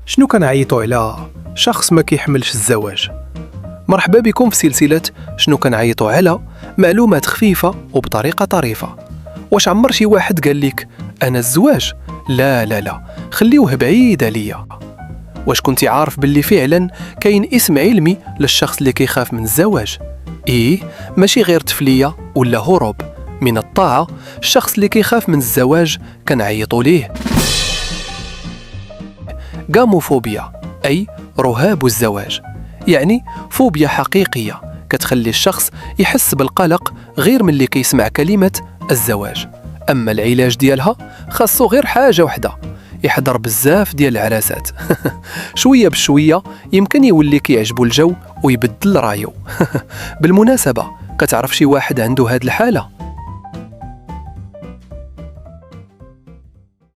شنو كنعيطوا على شخص ما كيحملش الزواج؟ مرحبا بكم في سلسلة شنو كنعيطوا على، معلومات خفيفة وبطريقة طريفة. واش عمر شي واحد قال لك أنا الزواج؟ لا لا لا، خليوه بعيد عليا. واش كنتي عارف باللي فعلا كاين اسم علمي للشخص اللي كيخاف من الزواج؟ ماشي غير تفلية ولا هروب من الطاعة. الشخص اللي كيخاف من الزواج كنعيطوا ليه غاموفوبيا، أي رهاب الزواج. يعني فوبيا حقيقية كتخلي الشخص يحس بالقلق غير من اللي كيسمع كلمة الزواج. أما العلاج ديالها خاصو غير حاجة وحدة: يحضر بزاف ديال العراسات. شوية بشوية يمكن يولي كيعجبو الجو ويبدل رايو. بالمناسبة، كتعرف شي واحد عنده هاد الحالة؟